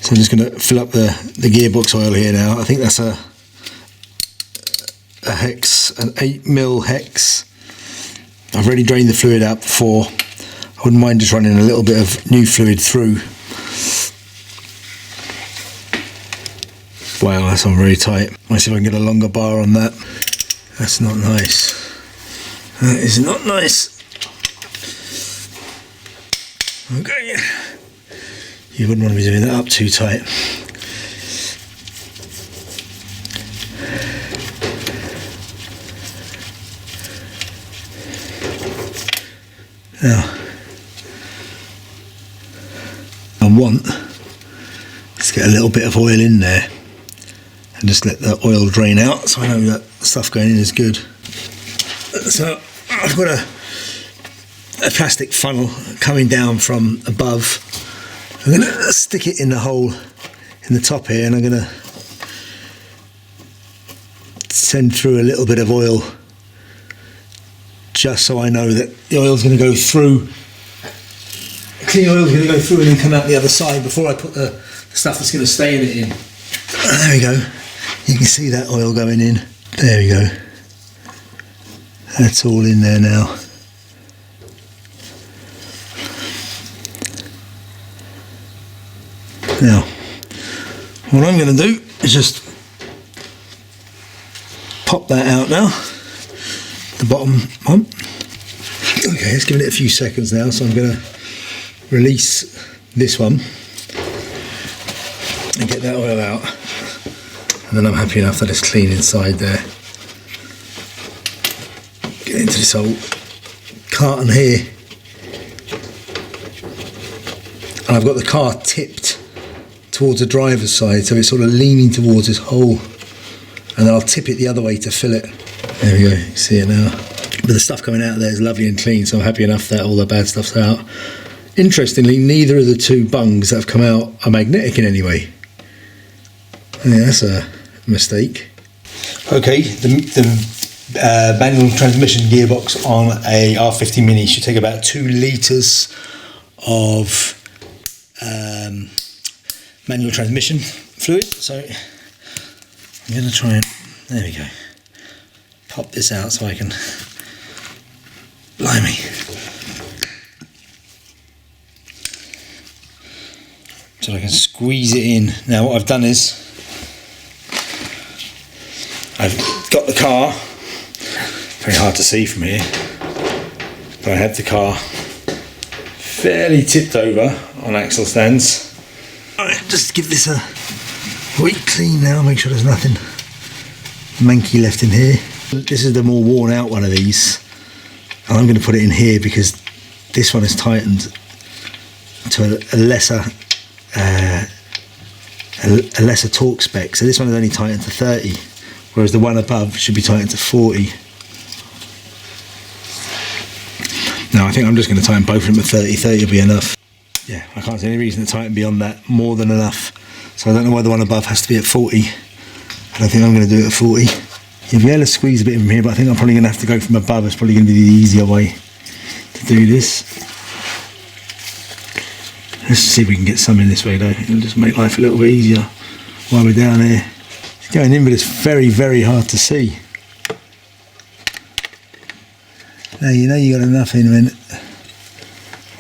So I'm just going to fill up the gearbox oil here now. I think that's a hex, an 8mm hex. I've already drained the fluid out before. I wouldn't mind just running a little bit of new fluid through. Wow, that's on very tight. Let's see if I can get a longer bar on that. That's not nice. That is not nice. Okay. You wouldn't want to be doing that up too tight. Now, I want to get a little bit of oil in there and just let the oil drain out, so I know that stuff going in is good. So I've got a plastic funnel coming down from above. I'm going to stick it in the hole in the top here, and I'm going to send through a little bit of oil, just so I know that the oil's going to go through. Clean oil's going to go through and then come out the other side before I put the stuff that's going to stay in it in. There we go. You can see that oil going in. There we go. That's all in there now. Now, what I'm going to do is just pop that out now, the bottom one. Okay, it's giving it a few seconds now, so I'm going to release this one and get that oil out, and then I'm happy enough that it's clean inside there. Get into this old carton here, and I've got the car tipped towards the driver's side, so it's sort of leaning towards this hole, and then I'll tip it the other way to fill it. There we go, you can see it now. But the stuff coming out there is lovely and clean, so I'm happy enough that all the bad stuff's out. Interestingly, neither of the two bungs that have come out are magnetic in any way. Yeah, that's a mistake. Okay, the manual transmission gearbox on a R50 Mini should take about 2 litres of manual transmission fluid, so I'm going to try and, there we go, pop this out so I can, blimey, so I can squeeze it in. Now what I've done is I've got the car, very hard to see from here, but I have the car fairly tipped over on axle stands. Alright, just give this a quick clean now, make sure there's nothing manky left in here. This is the more worn out one of these, and I'm going to put it in here because this one is tightened to a lesser torque spec, so this one is only tightened to 30, whereas the one above should be tightened to 40. Now I think I'm just going to tighten both of them at 30. 30 will be enough. Yeah, I can't see any reason to tighten beyond that, more than enough. So I don't know why the one above has to be at 40. I don't think I'm going to do it at 40. You'll be able to squeeze a bit from here, but I think I'm probably going to have to go from above. It's probably going to be the easier way to do this. Let's see if we can get some in this way though. It'll just make life a little bit easier while we're down here. It's going in, but it's very, very hard to see. Now you know you got enough in a minute.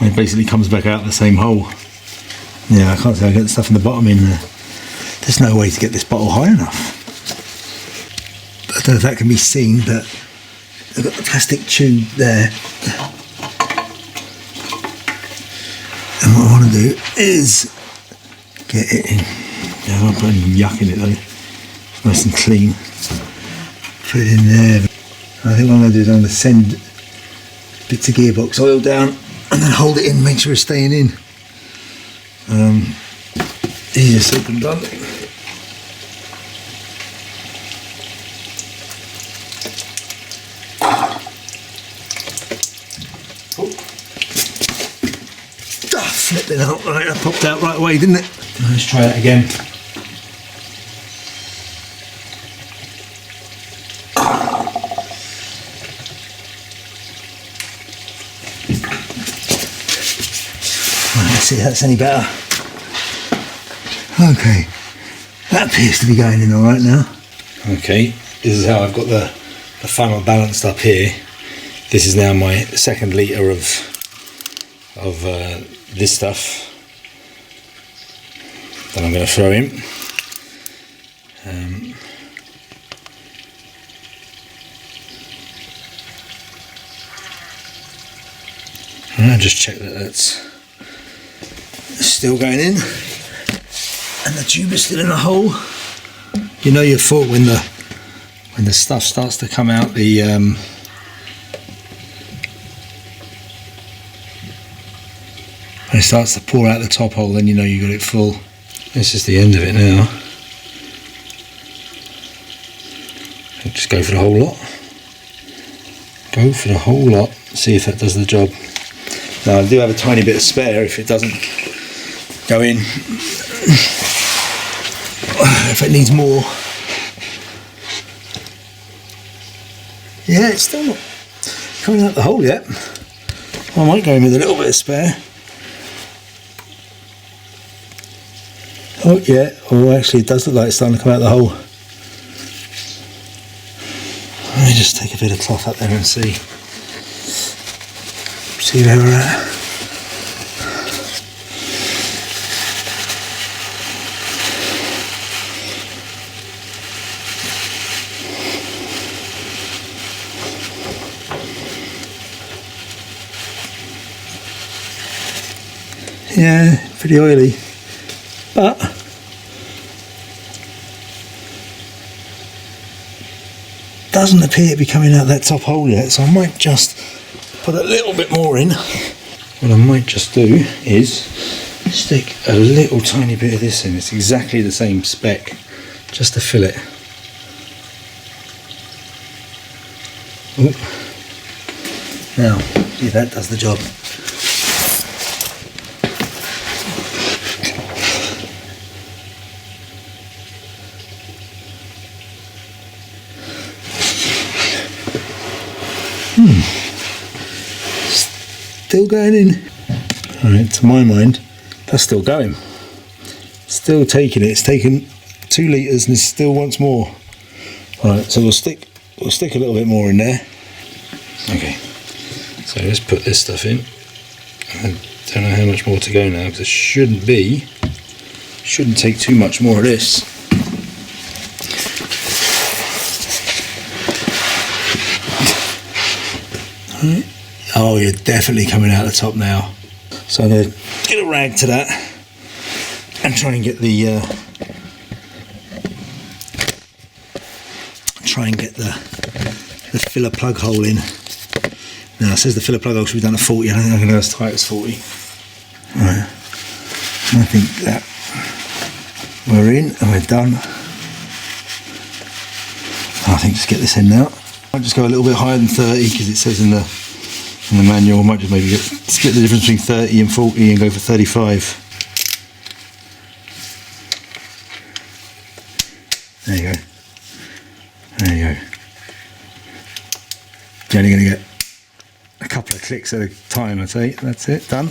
It basically comes back out the same hole. Yeah, I can't say I get the stuff in the bottom in there. There's no way to get this bottle high enough. I don't know if that can be seen, but I've got the plastic tube there. And what I want to do is get it in. Yeah, I'm not putting any yuck in it though. It's nice and clean. Put it in there. I think what I'm going to do is I'm going to send bits of gearbox oil down and then hold it in, make sure it's staying in. Easier said than done. Flipping out, right, that popped out right away, didn't it? Let's try that again. Right, let's see if that's any better. Okay, that appears to be going in all right now. Okay, this is how I've got the funnel balanced up here. This is now my 2nd litre of this stuff that I'm going to throw in. I'll just check that that's still going in and the tube is still in a hole. You know your fault when the stuff starts to come out the when it starts to pour out the top hole, then you know you got it full. This is the end of it now. I'll just go for the whole lot. Go for the whole lot, see if that does the job. Now I do have a tiny bit of spare if it doesn't go in. If it needs more. Yeah, it's still not coming out the hole yet. I might go in with a little bit of spare. Oh yeah, oh actually it does look like it's starting to come out the hole. Let me just take a bit of cloth up there and see where we're at. Yeah, pretty oily, but doesn't appear to be coming out that top hole yet, so I might just put a little bit more in. What I might just do is stick a little tiny bit of this in. It's exactly the same spec, just to fill it. Ooh. Now, see if that does the job. Still going in. Alright, to my mind, that's still going. Still taking it. It's taken 2 litres and it still wants more. Alright, so we'll stick a little bit more in there. Okay, so let's put this stuff in. I don't know how much more to go now because it shouldn't take too much more of this. Alright. Oh, you're definitely coming out the top now. So I'm going to get a rag to that and try and get the filler plug hole in. Now it says the filler plug hole should be done at 40. I don't think I can go as tight as 40. Right. I think that we're in and we're done. I think just get this in now. I'll just go a little bit higher than 30 because it says in the manual. I might just maybe split the difference between 30 and 40 and go for 35. There you go. There you go. You're only going to get a couple of clicks at a time, I'd say. That's it, done.